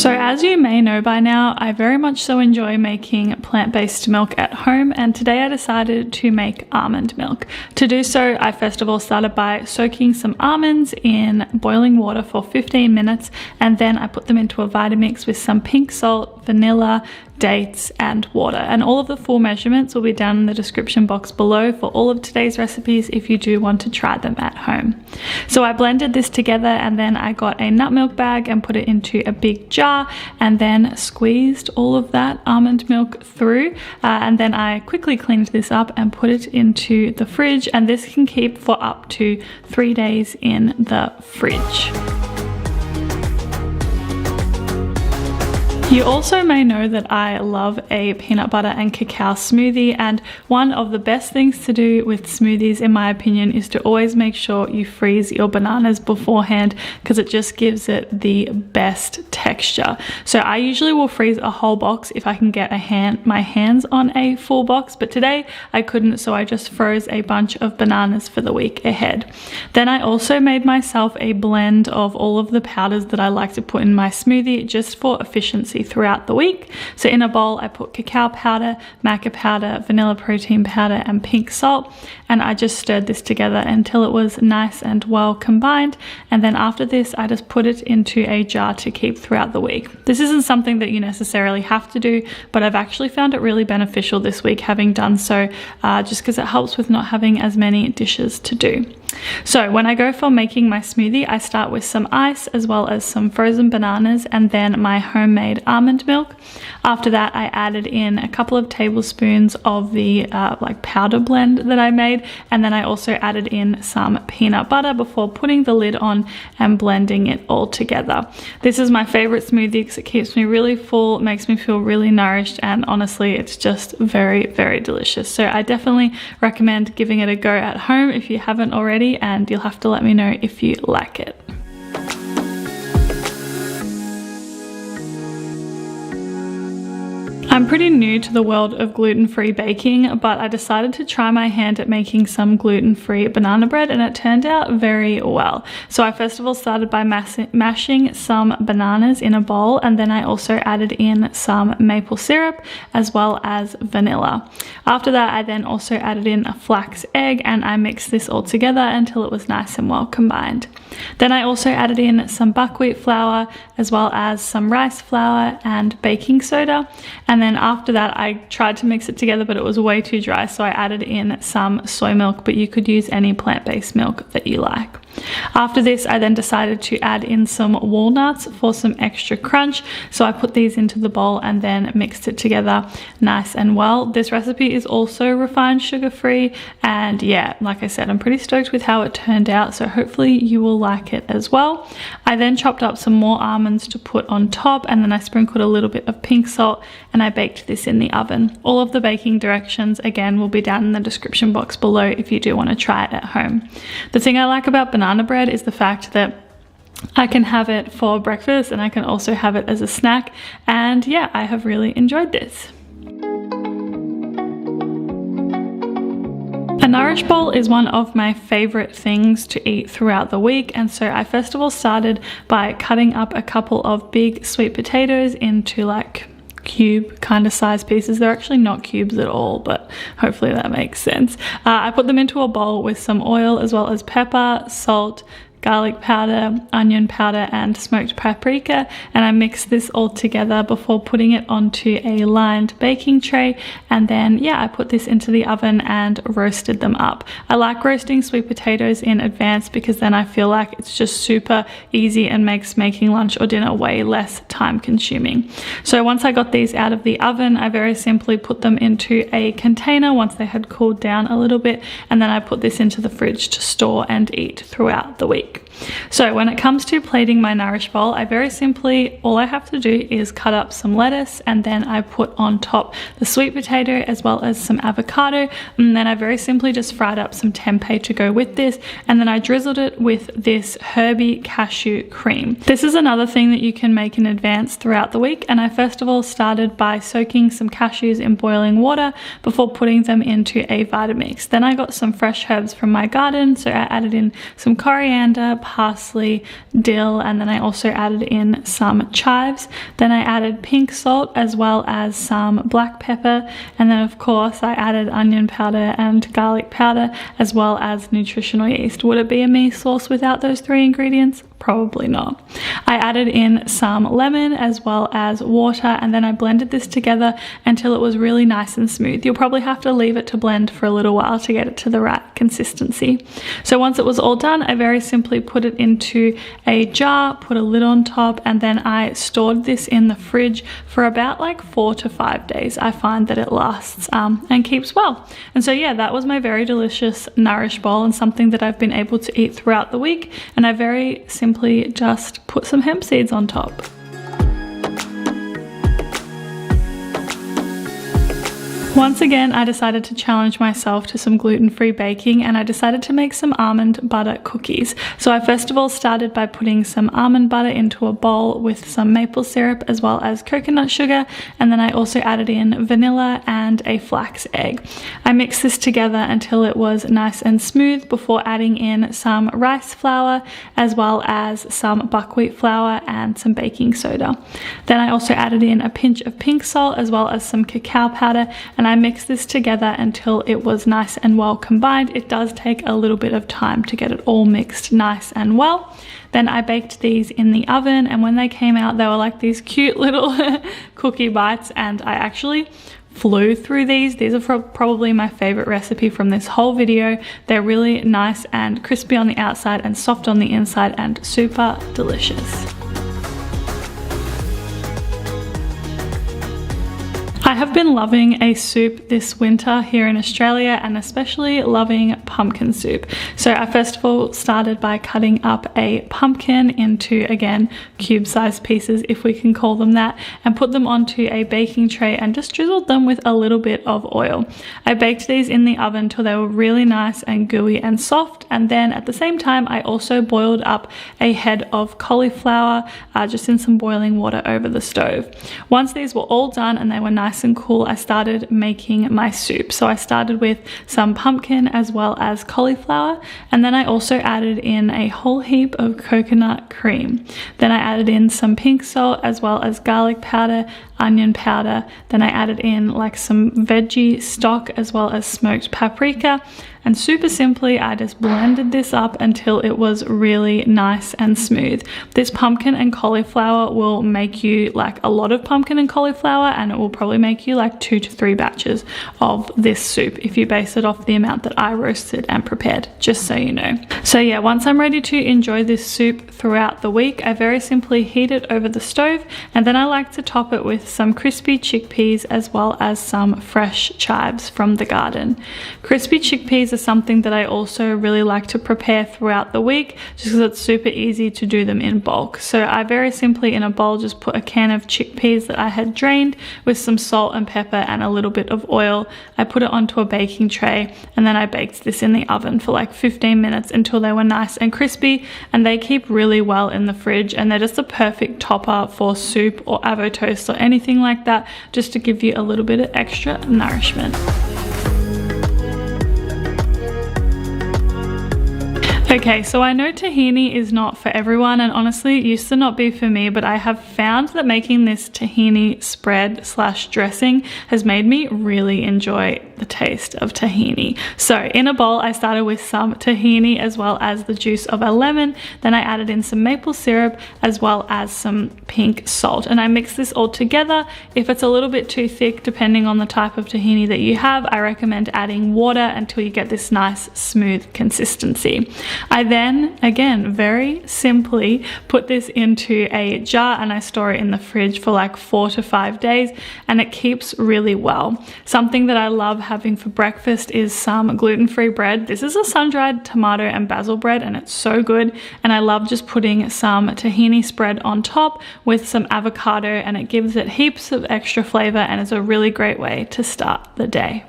So as you may know by now, I very much so enjoy making plant-based milk at home, and today I decided to make almond milk. To do so, I first of all started by soaking some almonds in boiling water for 15 minutes, and then I put them into a Vitamix with some pink salt, vanilla, dates and water, and all of the full measurements will be down in the description box below for all of today's recipes if you do want to try them at home. So I blended this together, and then I got a nut milk bag and put it into a big jar and then squeezed all of that almond milk through, and then I quickly cleaned this up and put it into the fridge, and this can keep for up to 3 days in the fridge. You also may know that I love a peanut butter and cacao smoothie, and one of the best things to do with smoothies in my opinion is to always make sure you freeze your bananas beforehand, because it just gives it the best texture. So I usually will freeze a whole box if I can get my hands on a full box, but today I couldn't, so I just froze a bunch of bananas for the week ahead. Then I also made myself a blend of all of the powders that I like to put in my smoothie just for efficiency throughout the week. So in a bowl I put cacao powder, maca powder, vanilla protein powder and pink salt, and I just stirred this together until it was nice and well combined, and then after this I just put it into a jar to keep throughout the week. This isn't something that you necessarily have to do, but I've actually found it really beneficial this week having done so, just because it helps with not having as many dishes to do. So when I go for making my smoothie, I start with some ice as well as some frozen bananas and then my homemade almond milk. After that, I added in a couple of tablespoons of the powder blend that I made, and then I also added in some peanut butter before putting the lid on and blending it all together. This is my favorite smoothie because it keeps me really full, makes me feel really nourished, and honestly it's just very, very delicious. So I definitely recommend giving it a go at home if you haven't already, and you'll have to let me know if you like it. I'm pretty new to the world of gluten-free baking, but I decided to try my hand at making some gluten-free banana bread, and it turned out very well. So I first of all started by mashing some bananas in a bowl, and then I also added in some maple syrup as well as vanilla. After that, I then also added in a flax egg, and I mixed this all together until it was nice and well combined. Then I also added in some buckwheat flour as well as some rice flour and baking soda, and then after that I tried to mix it together, but it was way too dry, so I added in some soy milk, but you could use any plant-based milk that you like. After this, I then decided to add in some walnuts for some extra crunch, so I put these into the bowl and then mixed it together nice and well. This recipe is also refined sugar-free, and yeah, like I said, I'm pretty stoked with how it turned out, so hopefully you will like it as well. I then chopped up some more almonds to put on top, and then I sprinkled a little bit of pink salt, and I baked this in the oven. All of the baking directions again will be down in the description box below if you do want to try it at home. The thing I like about banana bread is the fact that I can have it for breakfast and I can also have it as a snack, and yeah, I have really enjoyed this. A nourish bowl is one of my favorite things to eat throughout the week, and so I first of all started by cutting up a couple of big sweet potatoes into like cube kind of size pieces. They're actually not cubes at all, but hopefully that makes sense. I put them into a bowl with some oil as well as pepper, salt, garlic powder, onion powder and smoked paprika, and I mixed this all together before putting it onto a lined baking tray, and then yeah, I put this into the oven and roasted them up. I like roasting sweet potatoes in advance because then I feel like it's just super easy and makes making lunch or dinner way less time consuming. So once I got these out of the oven, I very simply put them into a container once they had cooled down a little bit, and then I put this into the fridge to store and eat throughout the week. So when it comes to plating my nourish bowl, I very simply, all I have to do is cut up some lettuce, and then I put on top the sweet potato as well as some avocado, and then I very simply just fried up some tempeh to go with this, and then I drizzled it with this herby cashew cream. This is another thing that you can make in advance throughout the week, and I first of all started by soaking some cashews in boiling water before putting them into a Vitamix. Then I got some fresh herbs from my garden, so I added in some coriander coriander, parsley, dill, and then I also added in some chives. Then I added pink salt as well as some black pepper, and then of course I added onion powder and garlic powder as well as nutritional yeast. Would it be a mee sauce without those 3 ingredients? Probably not. I added in some lemon as well as water, and then I blended this together until it was really nice and smooth. You'll probably have to leave it to blend for a little while to get it to the right consistency. So once it was all done, I very simply put it into a jar, put a lid on top, and then I stored this in the fridge for about like 4 to 5 days. I find that it lasts and keeps well. And so yeah, that was my very delicious Nourish bowl, and something that I've been able to eat throughout the week. And I very simply just put some hemp seeds on top. Once again, I decided to challenge myself to some gluten-free baking, and I decided to make some almond butter cookies. So I first of all started by putting some almond butter into a bowl with some maple syrup as well as coconut sugar, and then I also added in vanilla and a flax egg. I mixed this together until it was nice and smooth before adding in some rice flour as well as some buckwheat flour and some baking soda. Then I also added in a pinch of pink salt as well as some cacao powder, and I mixed this together until it was nice and well combined. It does take a little bit of time to get it all mixed nice and well. Then I baked these in the oven, and when they came out, they were like these cute little cookie bites, and I actually flew through these. These are probably my favorite recipe from this whole video. They're really nice and crispy on the outside and soft on the inside and super delicious. I have been loving a soup this winter here in Australia, and especially loving pumpkin soup. So I first of all started by cutting up a pumpkin into, again, cube-sized pieces, if we can call them that, and put them onto a baking tray and just drizzled them with a little bit of oil. I baked these in the oven till they were really nice and gooey and soft, and then at the same time I also boiled up a head of cauliflower just in some boiling water over the stove. Once these were all done and they were nice and cool, I started making my soup. So I started with some pumpkin as well as cauliflower, and then I also added in a whole heap of coconut cream. Then I added in some pink salt as well as garlic powder, onion powder. Then I added in like some veggie stock as well as smoked paprika. And super simply, I just blended this up until it was really nice and smooth. This pumpkin and cauliflower will make you like a lot of pumpkin and cauliflower, and it will probably make you like 2 to 3 batches of this soup if you base it off the amount that I roasted and prepared, just so you know. So yeah, once I'm ready to enjoy this soup throughout the week, I very simply heat it over the stove, and then I like to top it with some crispy chickpeas as well as some fresh chives from the garden. Crispy chickpeas are something that I also really like to prepare throughout the week, just because it's super easy to do them in bulk. So I very simply in a bowl just put a can of chickpeas that I had drained with some salt and pepper and a little bit of oil. I put it onto a baking tray, and then I baked this in the oven for like 15 minutes until they were nice and crispy, and they keep really well in the fridge, and they're just a perfect topper for soup or avo toast or anything like that, just to give you a little bit of extra nourishment. Okay, so I know tahini is not for everyone, and honestly it used to not be for me, but I have found that making this tahini spread slash dressing has made me really enjoy the taste of tahini. So in a bowl I started with some tahini as well as the juice of a lemon. Then I added in some maple syrup as well as some pink salt, and I mixed this all together. If it's a little bit too thick, depending on the type of tahini that you have, I recommend adding water until you get this nice smooth consistency. I then, again, very simply put this into a jar and I store it in the fridge for like 4 to 5 days, and it keeps really well. Something that I love having for breakfast is some gluten-free bread. This is a sun-dried tomato and basil bread, and it's so good. And I love just putting some tahini spread on top with some avocado, and it gives it heaps of extra flavor, and it's a really great way to start the day.